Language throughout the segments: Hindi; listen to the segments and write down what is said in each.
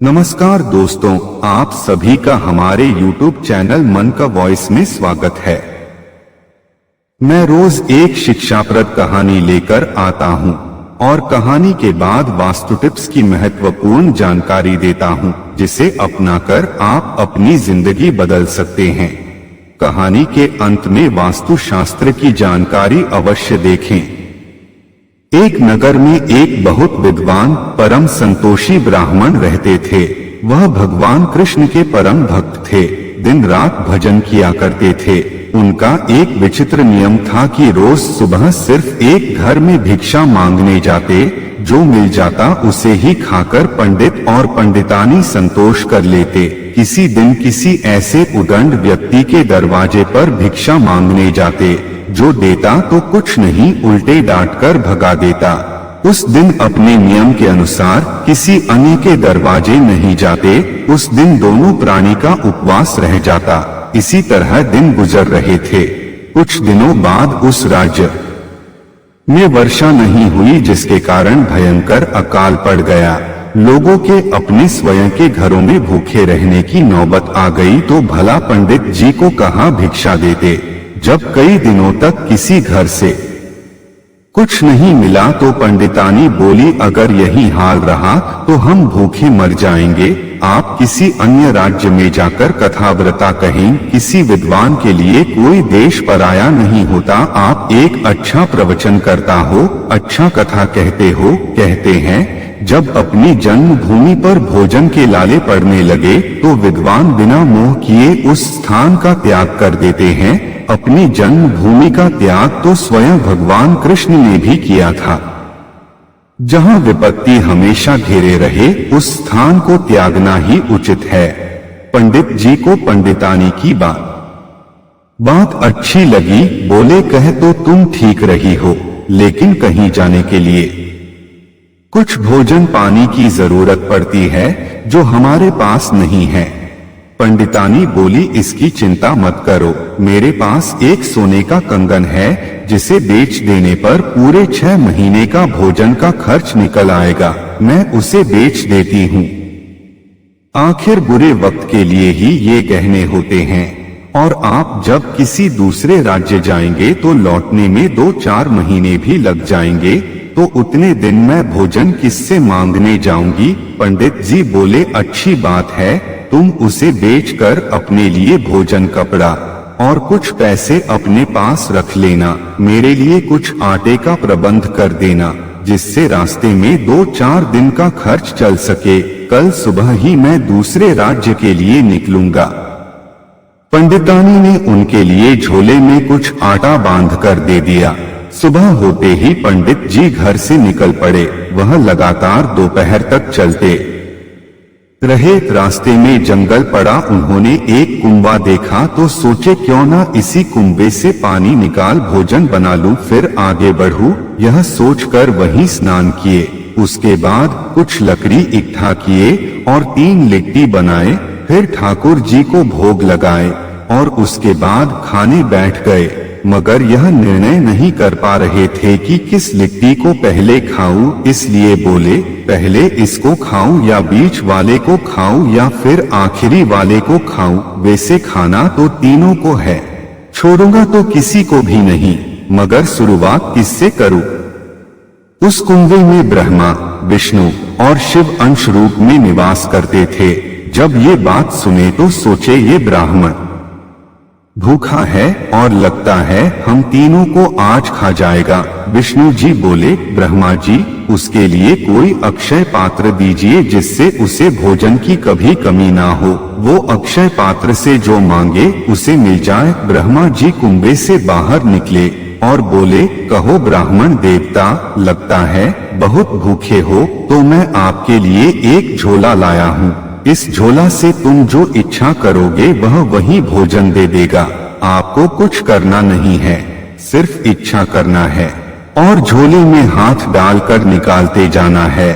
नमस्कार दोस्तों, आप सभी का हमारे YouTube चैनल मन का वॉइस में स्वागत है। मैं रोज एक शिक्षाप्रद कहानी लेकर आता हूं और कहानी के बाद वास्तु टिप्स की महत्वपूर्ण जानकारी देता हूं, जिसे अपनाकर आप अपनी जिंदगी बदल सकते हैं। कहानी के अंत में वास्तु शास्त्र की जानकारी अवश्य देखें। एक नगर में एक बहुत विद्वान परम संतोषी ब्राह्मण रहते थे। वह भगवान कृष्ण के परम भक्त थे, दिन रात भजन किया करते थे। उनका एक विचित्र नियम था कि रोज सुबह सिर्फ एक घर में भिक्षा मांगने जाते, जो मिल जाता उसे ही खाकर पंडित और पंडितानी संतोष कर लेते। किसी दिन किसी ऐसे उदंड व्यक्ति के दरवाजे पर भिक्षा मांगने जाते, जो देता तो कुछ नहीं उल्टे डांटकर भगा देता। उस दिन अपने नियम के अनुसार किसी अन्य के दरवाजे नहीं जाते। उस दिन दोनों प्राणी का उपवास रह जाता। इसी तरह दिन गुजर रहे थे। कुछ दिनों बाद उस राज्य में वर्षा नहीं हुई, जिसके कारण भयंकर अकाल पड़ गया। लोगों के अपने स्वयं के घरों में भूखे रहने की नौबत आ गई तो भला पंडित जी को कहाँ भिक्षा देते। जब कई दिनों तक किसी घर से कुछ नहीं मिला तो पंडितानी बोली, अगर यही हाल रहा तो हम भूखे मर जाएंगे। आप किसी अन्य राज्य में जाकर कथाव्रता कहें। किसी विद्वान के लिए कोई देश पराया नहीं होता। आप एक अच्छा प्रवचन करता हो, अच्छा कथा कहते हो। कहते हैं जब अपनी जन्मभूमि पर भोजन के लाले पड़ने लगे तो विद्वान बिना मोह किए उस स्थान का त्याग कर देते हैं। अपनी जन्मभूमि का त्याग तो स्वयं भगवान कृष्ण ने भी किया था। जहां विपत्ति हमेशा घेरे रहे, उस स्थान को त्यागना ही उचित है। पंडित जी को पंडितानी की बात अच्छी लगी। बोले, कह तो तुम ठीक रही हो, लेकिन कहीं जाने के लिए कुछ भोजन पानी की जरूरत पड़ती है, जो हमारे पास नहीं है। पंडितानी बोली, इसकी चिंता मत करो। मेरे पास एक सोने का कंगन है, जिसे बेच देने पर पूरे 6 महीने का भोजन का खर्च निकल आएगा। मैं उसे बेच देती हूँ। आखिर बुरे वक्त के लिए ही ये गहने होते हैं। और आप जब किसी दूसरे राज्य जाएंगे तो लौटने में 2-4 महीने भी लग जाएंगे, तो उतने दिन मैं भोजन किससे मांगने जाऊंगी। पंडित जी बोले, अच्छी बात है, तुम उसे बेचकर अपने लिए भोजन, कपड़ा और कुछ पैसे अपने पास रख लेना। मेरे लिए कुछ आटे का प्रबंध कर देना, जिससे रास्ते में 2-4 दिन का खर्च चल सके। कल सुबह ही मैं दूसरे राज्य के लिए निकलूंगा। पंडितानी ने उनके लिए झोले में कुछ आटा बांध कर दे दिया। सुबह होते ही पंडित जी घर से निकल पड़े। वह लगातार दोपहर तक चलते रहे। रास्ते में जंगल पड़ा। उन्होंने एक कुंबा देखा तो सोचे, क्यों ना इसी कुंबे से पानी निकाल भोजन बना लूं, फिर आगे बढ़ूं। यह सोचकर वहीं स्नान किए। उसके बाद कुछ लकड़ी इकट्ठा किए और 3 लिट्टी बनाए। फिर ठाकुर जी को भोग लगाए और उसके बाद खाने बैठ गए। मगर यह निर्णय नहीं कर पा रहे थे कि किस लिट्टी को पहले खाऊं, इसलिए बोले, पहले इसको खाऊं या बीच वाले को खाऊं या फिर आखिरी वाले को खाऊं। वैसे खाना तो तीनों को है, छोड़ूंगा तो किसी को भी नहीं, मगर शुरुआत किससे करूं। उस कुंभे में ब्रह्मा, विष्णु और शिव अंश रूप में निवास करते थे। जब ये बात सुने तो सोचे, ये ब्राह्मण भूखा है और लगता है हम तीनों को आज खा जाएगा। विष्णु जी बोले, ब्रह्मा जी, उसके लिए कोई अक्षय पात्र दीजिए, जिससे उसे भोजन की कभी कमी ना हो। वो अक्षय पात्र से जो मांगे उसे मिल जाए। ब्रह्मा जी कुंभे से बाहर निकले और बोले, कहो ब्राह्मण देवता, लगता है बहुत भूखे हो, तो मैं आपके लिए एक झोला लाया हूँ। इस झोला से तुम जो इच्छा करोगे वह वही भोजन दे देगा। आपको कुछ करना नहीं है, सिर्फ इच्छा करना है और झोले में हाथ डालकर निकालते जाना है।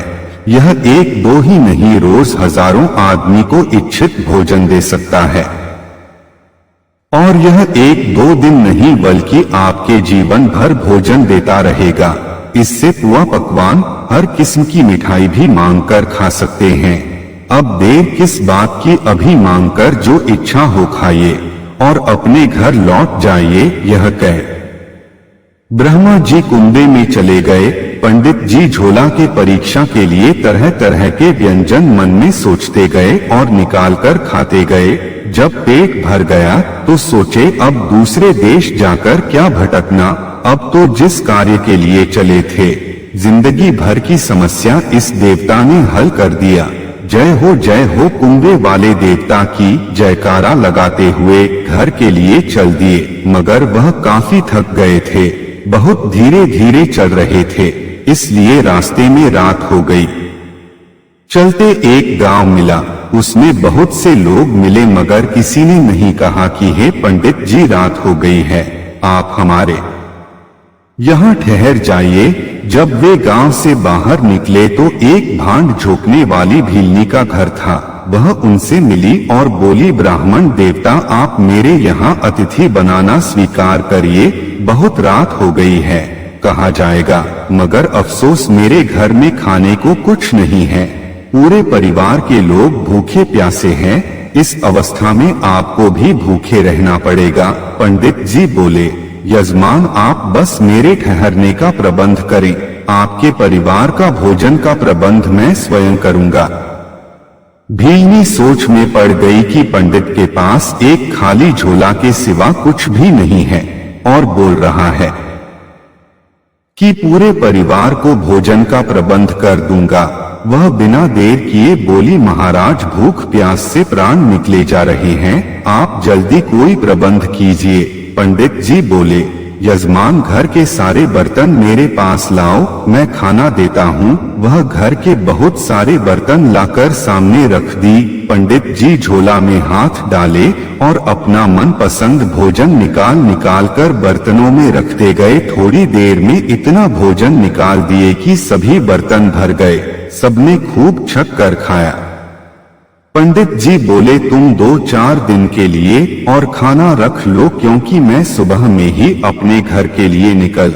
यह 1-2 ही नहीं, रोज हजारों आदमी को इच्छित भोजन दे सकता है। और यह 1-2 दिन नहीं, बल्कि आपके जीवन भर भोजन देता रहेगा। इससे पुआ पकवान, हर किस्म की मिठाई भी मांग कर खा सकते हैं। अब देर किस बात की, अभी मांगकर जो इच्छा हो खाइए और अपने घर लौट जाइए, यह कह ब्रह्मा जी कुंबे में चले गए। पंडित जी झोला के परीक्षा के लिए तरह तरह के व्यंजन मन में सोचते गए और निकालकर खाते गए। जब पेट भर गया तो सोचे अब दूसरे देश जाकर क्या भटकना, अब तो जिस कार्य के लिए चले थे जिंदगी भर की समस्या इस देवता ने हल कर दिया। जय हो कुंबे वाले देवता की जयकारा लगाते हुए घर के लिए चल दिए। मगर वह काफी थक गए थे, बहुत धीरे धीरे चल रहे थे, इसलिए रास्ते में रात हो गई। चलते एक गांव मिला, उसमें बहुत से लोग मिले मगर किसी ने नहीं कहा कि हे पंडित जी रात हो गई है, आप हमारे यहाँ ठहर जाइए। जब वे गांव से बाहर निकले तो एक भांड झोंकने वाली भीलनी का घर था। वह उनसे मिली और बोली ब्राह्मण देवता आप मेरे यहाँ अतिथि बनाना स्वीकार करिए, बहुत रात हो गई है, कहा जाएगा मगर अफसोस मेरे घर में खाने को कुछ नहीं है, पूरे परिवार के लोग भूखे प्यासे हैं, इस अवस्था में आपको भी भूखे रहना पड़ेगा। पंडित जी बोले यजमान आप बस मेरे ठहरने का प्रबंध करें, आपके परिवार का भोजन का प्रबंध मैं स्वयं करूंगा। भीलनी सोच में पड़ गई कि पंडित के पास एक खाली झोला के सिवा कुछ भी नहीं है और बोल रहा है कि पूरे परिवार को भोजन का प्रबंध कर दूंगा। वह बिना देर किए बोली महाराज भूख प्यास से प्राण निकले जा रहे हैं, आप जल्दी कोई प्रबंध कीजिए। पंडित जी बोले यजमान घर के सारे बर्तन मेरे पास लाओ, मैं खाना देता हूँ। वह घर के बहुत सारे बर्तन लाकर सामने रख दी। पंडित जी झोला में हाथ डाले और अपना मनपसंद भोजन निकाल कर बर्तनों में रखते गए। थोड़ी देर में इतना भोजन निकाल दिए कि सभी बर्तन भर गए, सबने खूब छक कर खाया। पंडित जी बोले तुम 2-4 दिन के लिए और खाना रख लो, क्योंकि मैं सुबह में ही अपने घर के लिए निकल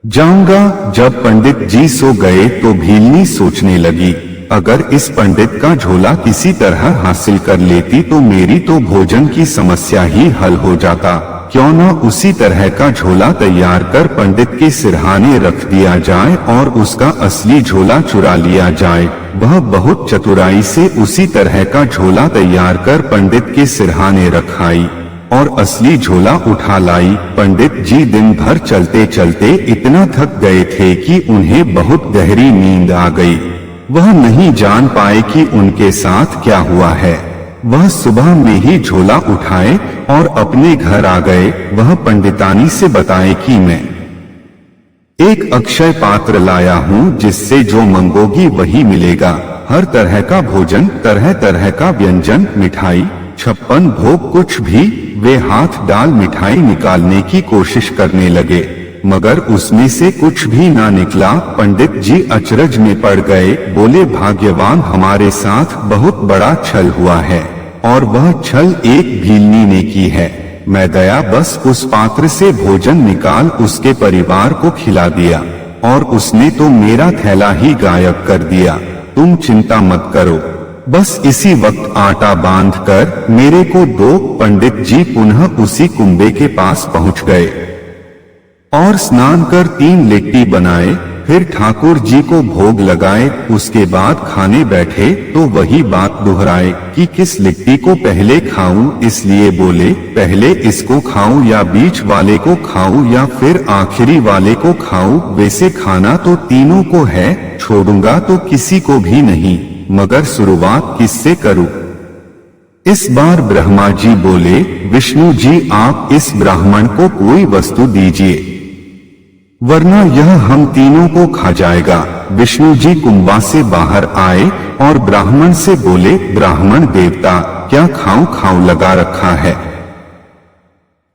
जाऊंगा। जब पंडित जी सो गए तो भीलनी सोचने लगी अगर इस पंडित का झोला किसी तरह हासिल कर लेती तो मेरी तो भोजन की समस्या ही हल हो जाता। क्यों न उसी तरह का झोला तैयार कर पंडित के सिरहाने रख दिया जाए और उसका असली झोला चुरा लिया जाए। वह बहुत चतुराई से उसी तरह का झोला तैयार कर पंडित के सिरहाने रखाई और असली झोला उठा लाई। पंडित जी दिन भर चलते चलते इतना थक गए थे कि उन्हें बहुत गहरी नींद आ गई। वह नहीं जान पाए कि उनके साथ क्या हुआ है। वह सुबह में ही झोला उठाए और अपने घर आ गए। वह पंडितानी से बताए कि मैं एक अक्षय पात्र लाया हूँ, जिससे जो मंगोगी वही मिलेगा। हर तरह का भोजन, तरह तरह का व्यंजन, मिठाई, 56 भोग, कुछ भी। वे हाथ डाल मिठाई निकालने की कोशिश करने लगे मगर उसमें से कुछ भी ना निकला। पंडित जी अचरज में पड़ गए, बोले भाग्यवान हमारे साथ बहुत बड़ा छल हुआ है और वह छल एक भीलनी ने की है। मैं गया बस उस पात्र से भोजन निकाल उसके परिवार को खिला दिया और उसने तो मेरा थैला ही गायब कर दिया। तुम चिंता मत करो, बस इसी वक्त आटा बांधकर मेरे को दो। पंडित जी पुनः उसी कुंबे के पास पहुंच गए और स्नान कर 3 लिट्टी बनाए, फिर ठाकुर जी को भोग लगाए। उसके बाद खाने बैठे तो वही बात दोहराए कि किस लिट्टी को पहले खाऊं, इसलिए बोले पहले इसको खाऊं या बीच वाले को खाऊं या फिर आखिरी वाले को खाऊं। वैसे खाना तो तीनों को है, छोड़ूंगा तो किसी को भी नहीं, मगर शुरुआत किससे करूं। इस बार ब्रह्मा जी बोले विष्णु जी आप इस ब्राह्मण को कोई वस्तु दीजिए वरना यह हम तीनों को खा जाएगा। विष्णु जी कुंबा से बाहर आए और ब्राह्मण से बोले ब्राह्मण देवता क्या खाऊं खाऊं लगा रखा है,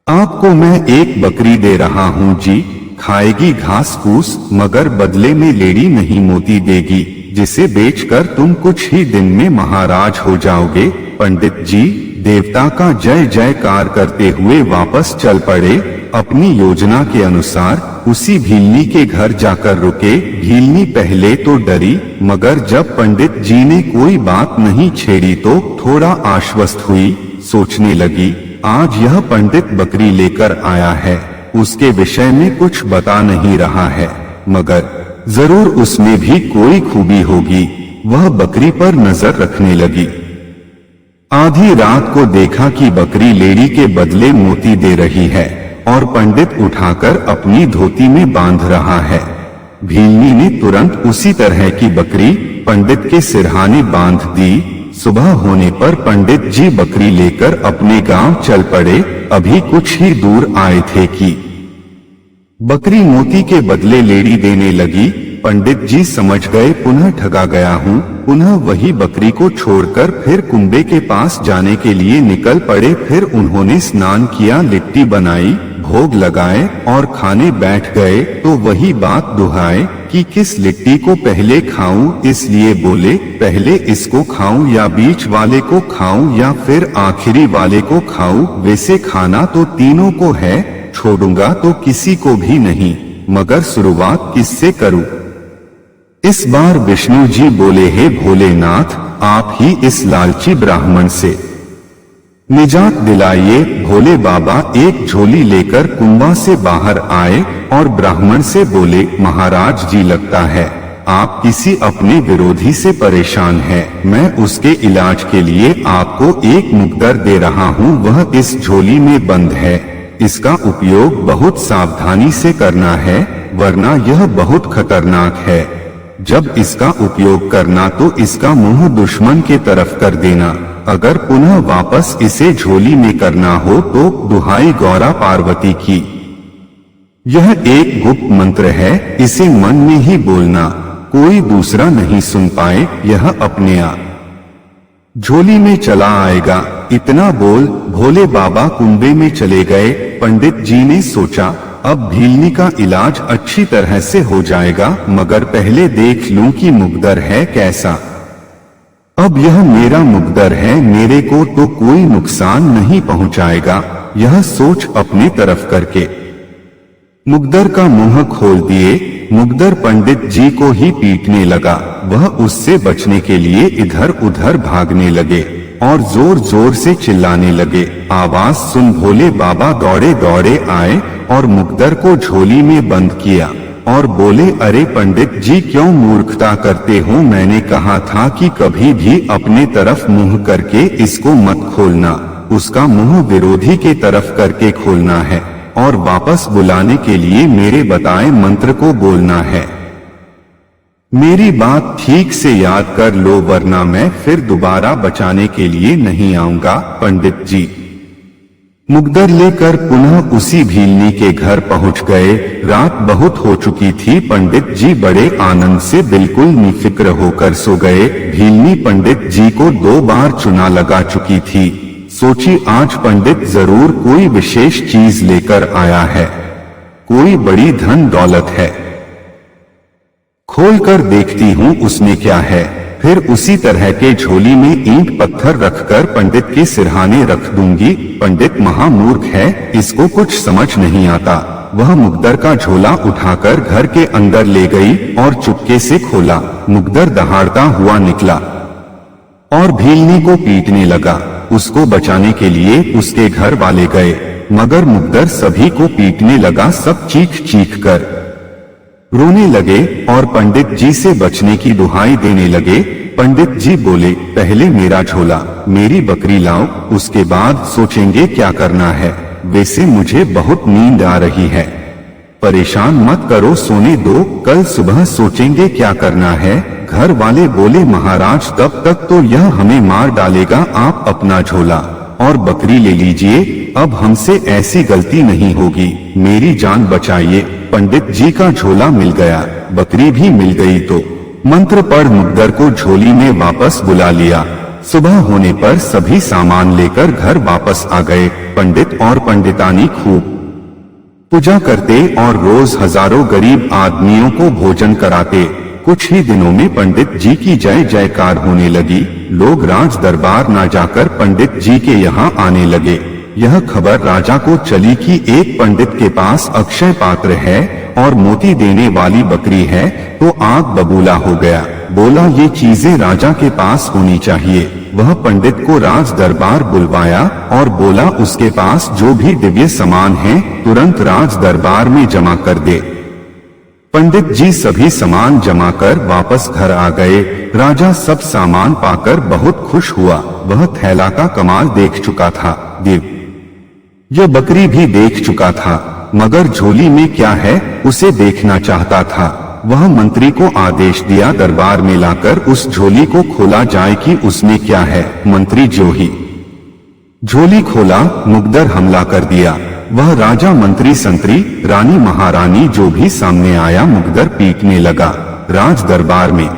आपको मैं एक बकरी दे रहा हूं जी, खाएगी घास फूस मगर बदले में लेड़ी नहीं मोती देगी, जिसे बेचकर तुम कुछ ही दिन में महाराज हो जाओगे। पंडित जी देवता का जय जयकार करते हुए वापस चल पड़े। अपनी योजना के अनुसार उसी भीलनी के घर जाकर रुके। भीलनी पहले तो डरी, मगर जब पंडित जी ने कोई बात नहीं छेड़ी तो थोड़ा आश्वस्त हुई। सोचने लगी, आज यह पंडित बकरी लेकर आया है, उसके विषय में कुछ बता नहीं रहा है, मगर जरूर उसमें भी कोई खूबी होगी। वह बकरी पर नजर रखने लगी। आधी रात को देखा कि बकरी लेड़ी के बदले मोती दे रही है और पंडित उठाकर अपनी धोती में बांध रहा है। भीलनी ने तुरंत उसी तरह की बकरी पंडित के सिरहाने बांध दी। सुबह होने पर पंडित जी बकरी लेकर अपने गांव चल पड़े। अभी कुछ ही दूर आए थे कि बकरी मोती के बदले लेड़ी देने लगी। पंडित जी समझ गए पुनः ठगा गया हूँ। पुनः वही बकरी को छोड़कर फिर कुंबे के पास जाने के लिए निकल पड़े। फिर उन्होंने स्नान किया, लिट्टी बनाई, भोग लगाए और खाने बैठ गए तो वही बात दोहराए कि किस लिट्टी को पहले खाऊं। इसलिए बोले, पहले इसको खाऊं या बीच वाले को खाऊं या फिर आखिरी वाले को खाऊं। वैसे खाना तो तीनों को है, छोड़ूंगा तो किसी को भी नहीं, मगर शुरुआत किससे करूं। इस बार विष्णु जी बोले, हे भोलेनाथ, आप ही इस लालची ब्राह्मण से निजात दिलाइए। भोले बाबा एक झोली लेकर कुंबा से बाहर आए और ब्राह्मण से बोले, महाराज जी, लगता है आप किसी अपने विरोधी से परेशान हैं। मैं उसके इलाज के लिए आपको एक मुकद्दर दे रहा हूँ। वह इस झोली में बंद है। इसका उपयोग बहुत सावधानी से करना है, वरना यह बहुत खतरनाक है। जब इसका उपयोग करना तो इसका मुंह दुश्मन के तरफ कर देना। अगर पुनः वापस इसे झोली में करना हो तो दुहाई गौरा पार्वती की। यह एक गुप्त मंत्र है, इसे मन में ही बोलना, कोई दूसरा नहीं सुन पाए। यह अपने आप झोली में चला आएगा। इतना बोल भोले बाबा कुंबे में चले गए। पंडित जी ने सोचा, अब भीलनी का इलाज अच्छी तरह से हो जाएगा, मगर पहले देख लूं कि मुकद्दर है कैसा। अब यह मेरा मुकद्दर है, मेरे को तो कोई नुकसान नहीं पहुंचाएगा। यह सोच अपने तरफ करके मुकद्दर का मुंह खोल दिए। मुकद्दर पंडित जी को ही पीटने लगा। वह उससे बचने के लिए इधर उधर भागने लगे और जोर जोर से चिल्लाने लगे। आवाज सुन भोले बाबा दौड़े दौड़े आए और मुकद्दर को झोली में बंद किया और बोले, अरे पंडित जी, क्यों मूर्खता करते हो। मैंने कहा था कि कभी भी अपने तरफ मुंह करके इसको मत खोलना। उसका मुंह विरोधी के तरफ करके खोलना है और वापस बुलाने के लिए मेरे बताए मंत्र को बोलना है। मेरी बात ठीक से याद कर लो, वरना मैं फिर दोबारा बचाने के लिए नहीं आऊंगा। पंडित जी मुकद्दर लेकर पुनः उसी भीलनी के घर पहुंच गए। रात बहुत हो चुकी थी। पंडित जी बड़े आनंद से बिल्कुल निफिक्र होकर सो गए। भीलनी पंडित जी को 2 बार चुना लगा चुकी थी। सोची, आज पंडित जरूर कोई विशेष चीज लेकर आया है, कोई बड़ी धन दौलत है। खोल कर देखती हूँ उसमें क्या है। फिर उसी तरह के झोली में ईंट पत्थर रखकर पंडित के सिरहाने रख दूंगी। पंडित महामूर्ख है, इसको कुछ समझ नहीं आता। वह मुकद्दर का झोला उठाकर घर के अंदर ले गई और चुपके से खोला। मुकद्दर दहाड़ता हुआ निकला और भीलनी को पीटने लगा। उसको बचाने के लिए उसके घर वाले गए, मगर मुकद्दर सभी को पीटने लगा। सब चीख चीख कर रोने लगे और पंडित जी से बचने की दुहाई देने लगे। पंडित जी बोले, पहले मेरा झोला, मेरी बकरी लाओ, उसके बाद सोचेंगे क्या करना है। वैसे मुझे बहुत नींद आ रही है, परेशान मत करो, सोने दो, कल सुबह सोचेंगे क्या करना है। घर वाले बोले, महाराज तब तक तो यह हमें मार डालेगा। आप अपना झोला और बकरी ले लीजिए, अब हमसे ऐसी गलती नहीं होगी, मेरी जान बचाइए। पंडित जी का झोला मिल गया, बकरी भी मिल गई तो मंत्र पढ़ मुकद्दर को झोली में वापस बुला लिया। सुबह होने पर सभी सामान लेकर घर वापस आ गए। पंडित और पंडितानी खूब पूजा करते और रोज हजारों गरीब आदमियों को भोजन कराते। कुछ ही दिनों में पंडित जी की जय जयकार होने लगी। लोग राज दरबार न जाकर पंडित जी के यहाँ आने लगे। यह खबर राजा को चली कि एक पंडित के पास अक्षय पात्र है और मोती देने वाली बकरी है तो आग बबूला हो गया। बोला ये चीजें राजा के पास होनी चाहिए। वह पंडित को राज दरबार बुलवाया और बोला उसके पास जो भी दिव्य सामान है तुरंत राज दरबार में जमा कर दे। पंडित जी सभी सामान जमा कर वापस घर आ गए। राजा सब सामान पाकर बहुत खुश हुआ। वह थैला का कमाल देख चुका था, दिव्य बकरी भी देख चुका था, मगर झोली में क्या है उसे देखना चाहता था। वह मंत्री को आदेश दिया दरबार में लाकर उस झोली को खोला जाए कि उसमें क्या है। मंत्री जो ही झोली खोला, मुकद्दर हमला कर दिया। वह राजा, मंत्री, संतरी, रानी, महारानी जो भी सामने आया मुकद्दर पीटने लगा। राज दरबार में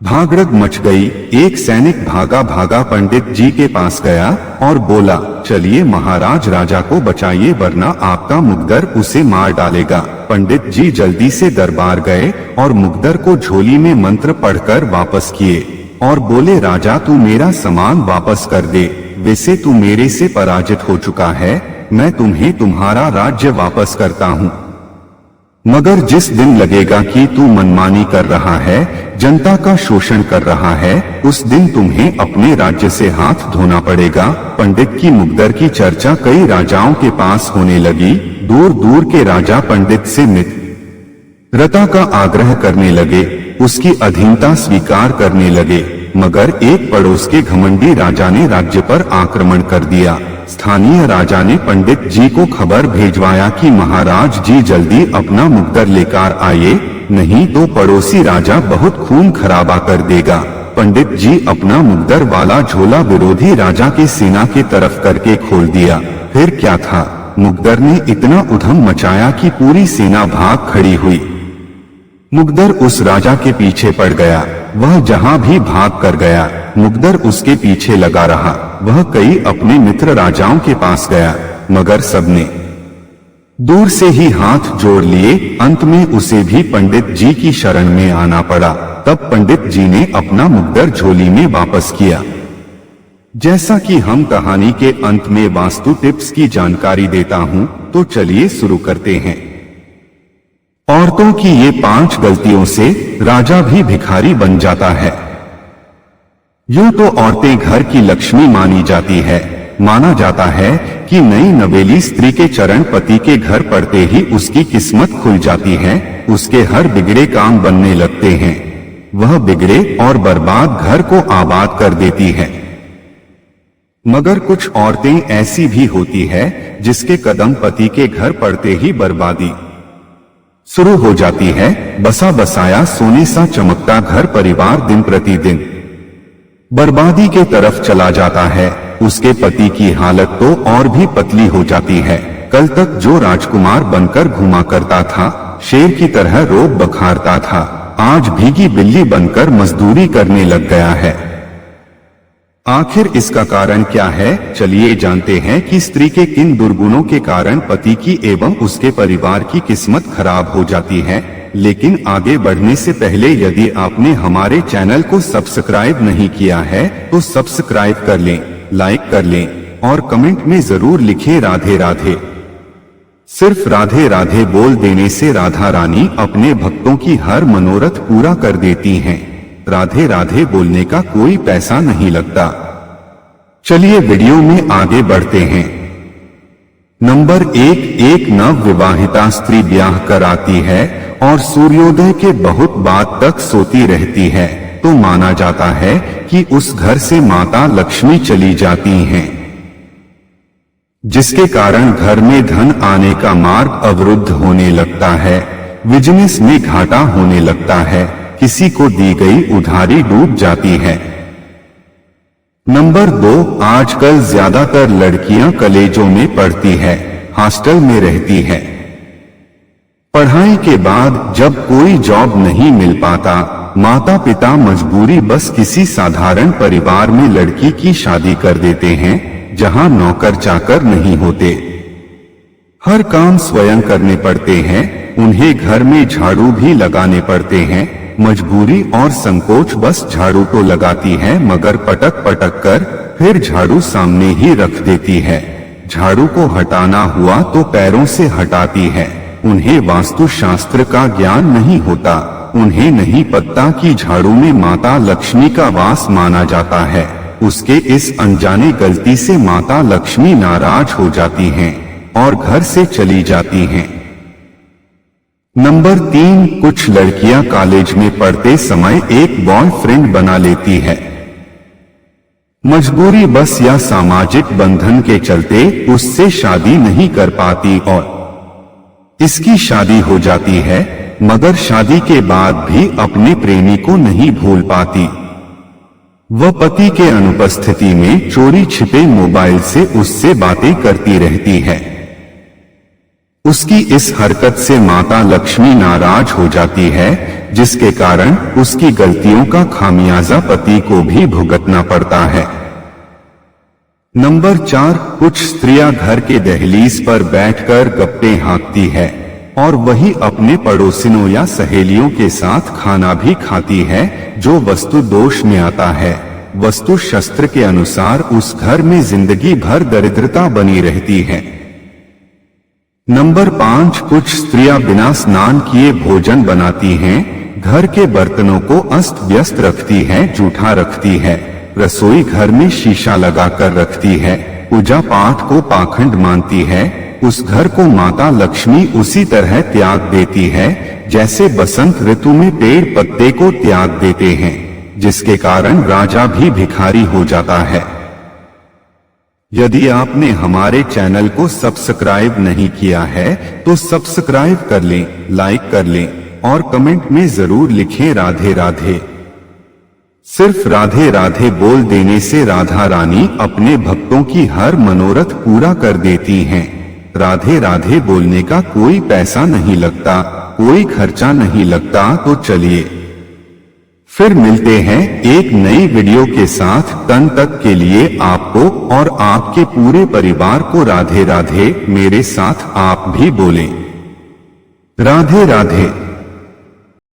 भागदौड़ मच गई। एक सैनिक भागा भागा पंडित जी के पास गया और बोला चलिए महाराज राजा को बचाइए वरना आपका मुकद्दर उसे मार डालेगा। पंडित जी जल्दी से दरबार गए और मुकद्दर को झोली में मंत्र पढ़कर वापस किए और बोले राजा तू मेरा सामान वापस कर दे। वैसे तू मेरे से पराजित हो चुका है, मैं तुम्हें तुम्हारा राज्य वापस करता हूँ, मगर जिस दिन लगेगा कि तू मनमानी कर रहा है, जनता का शोषण कर रहा है, उस दिन तुम्हें अपने राज्य से हाथ धोना पड़ेगा। पंडित की मुकद्दर की चर्चा कई राजाओं के पास होने लगी। दूर दूर के राजा पंडित से मित्रता का आग्रह करने लगे, उसकी अधीनता स्वीकार करने लगे, मगर एक पड़ोस के घमंडी राजा ने राज्य पर आक्रमण कर दिया। स्थानीय राजा ने पंडित जी को खबर भेजवाया कि महाराज जी जल्दी अपना मुकद्दर लेकर आइए, नहीं तो पड़ोसी राजा बहुत खून खराबा कर देगा। पंडित जी अपना मुकद्दर वाला झोला विरोधी राजा के सेना की तरफ करके खोल दिया। फिर क्या था, मुकद्दर ने इतना उधम मचाया कि पूरी सेना भाग खड़ी हुई। मुकद्दर उस राजा के पीछे पड़ गया। वह जहां भी भाग कर गया, मुकद्दर उसके पीछे लगा रहा। वह कई अपने मित्र राजाओं के पास गया, मगर सबने दूर से ही हाथ जोड़ लिए। अंत में उसे भी पंडित जी की शरण में आना पड़ा। तब पंडित जी ने अपना मुकद्दर झोली में वापस किया। जैसा कि हम कहानी के अंत में वास्तु टिप्स की जानकारी देता हूं, तो चलिए शुरू करते हैं। औरतों की ये 5 गलतियों से राजा भी भिखारी बन जाता है। यूं तो औरतें घर की लक्ष्मी मानी जाती है। माना जाता है कि नई नवेली स्त्री के चरण पति के घर पड़ते ही उसकी किस्मत खुल जाती है, उसके हर बिगड़े काम बनने लगते हैं, वह बिगड़े और बर्बाद घर को आबाद कर देती है। मगर कुछ औरतें ऐसी भी होती है जिसके कदम पति के घर पड़ते ही बर्बादी शुरू हो जाती है। बसा बसाया सोने सा चमकता घर परिवार दिन प्रतिदिन बर्बादी के तरफ चला जाता है। उसके पति की हालत तो और भी पतली हो जाती है। कल तक जो राजकुमार बनकर घुमा करता था, शेर की तरह रोब बखारता था, आज भीगी बिल्ली बनकर मजदूरी करने लग गया है। आखिर इसका कारण क्या है? चलिए जानते हैं कि स्त्री के किन दुर्गुणों के कारण पति की एवं उसके परिवार की किस्मत खराब हो जाती है। लेकिन आगे बढ़ने से पहले यदि आपने हमारे चैनल को सब्सक्राइब नहीं किया है तो सब्सक्राइब कर लें, लाइक कर लें और कमेंट में जरूर लिखें राधे राधे। सिर्फ राधे राधे बोल देने से राधा रानी अपने भक्तों की हर मनोरथ पूरा कर देती हैं। राधे राधे बोलने का कोई पैसा नहीं लगता। चलिए वीडियो में आगे बढ़ते हैं। नंबर 1, एक नव विवाहिता स्त्री ब्याह कर आती है और सूर्योदय के बहुत बाद तक सोती रहती है तो माना जाता है कि उस घर से माता लक्ष्मी चली जाती हैं, जिसके कारण घर में धन आने का मार्ग अवरुद्ध होने लगता है, बिजनेस में घाटा होने लगता है, किसी को दी गई उधारी डूब जाती है। नंबर 2, आजकल ज्यादातर लड़कियां कॉलेजों में पढ़ती है, हॉस्टल में रहती है। पढ़ाई के बाद जब कोई जॉब नहीं मिल पाता, माता पिता मजबूरी बस किसी साधारण परिवार में लड़की की शादी कर देते हैं, जहां नौकर चाकर नहीं होते, हर काम स्वयं करने पड़ते हैं, उन्हें घर में झाड़ू भी लगाने पड़ते हैं। मजबूरी और संकोच बस झाड़ू तो लगाती है मगर पटक पटक कर फिर झाड़ू सामने ही रख देती है। झाड़ू को हटाना हुआ तो पैरों से हटाती है, उन्हें वास्तुशास्त्र का ज्ञान नहीं होता। उन्हें नहीं पता कि झाड़ू में माता लक्ष्मी का वास माना जाता है। उसके इस अनजाने गलती से माता लक्ष्मी नाराज हो जाती हैं और घर से चली जाती हैं। नंबर 3, कुछ लड़कियां कॉलेज में पढ़ते समय एक बॉयफ्रेंड बना लेती है। मजबूरी बस या सामाजिक बंधन के चलते उससे शादी नहीं कर पाती और इसकी शादी हो जाती है, मगर शादी के बाद भी अपने प्रेमी को नहीं भूल पाती। वह पति के अनुपस्थिति में चोरी छिपे मोबाइल से उससे बातें करती रहती है। उसकी इस हरकत से माता लक्ष्मी नाराज हो जाती है, जिसके कारण उसकी गलतियों का खामियाजा पति को भी भुगतना पड़ता है। नंबर 4, कुछ स्त्रियां घर के दहलीज पर बैठकर गप्पे हाँकती है और वही अपने पड़ोसियों या सहेलियों के साथ खाना भी खाती है, जो वस्तु दोष में आता है। वस्तु शास्त्र के अनुसार उस घर में जिंदगी भर दरिद्रता बनी रहती है। नंबर 5, कुछ स्त्रियां बिना स्नान किए भोजन बनाती हैं, घर के बर्तनों को अस्त व्यस्त रखती हैं, जूठा रखती है, रसोई घर में शीशा लगाकर रखती है, पूजा पाठ को पाखंड मानती है। उस घर को माता लक्ष्मी उसी तरह त्याग देती है जैसे बसंत ऋतु में पेड़ पत्ते को त्याग देते हैं, जिसके कारण राजा भी भिखारी हो जाता है। यदि आपने हमारे चैनल को सब्सक्राइब नहीं किया है तो सब्सक्राइब कर लें, लाइक कर लें और कमेंट में जरूर लिखें राधे राधे। सिर्फ राधे राधे बोल देने से राधा रानी अपने भक्तों की हर मनोरथ पूरा कर देती हैं। राधे राधे बोलने का कोई पैसा नहीं लगता, कोई खर्चा नहीं लगता। तो चलिए फिर मिलते हैं एक नई वीडियो के साथ। तब तक के लिए आपको और आपके पूरे परिवार को राधे राधे। मेरे साथ आप भी बोलें राधे राधे।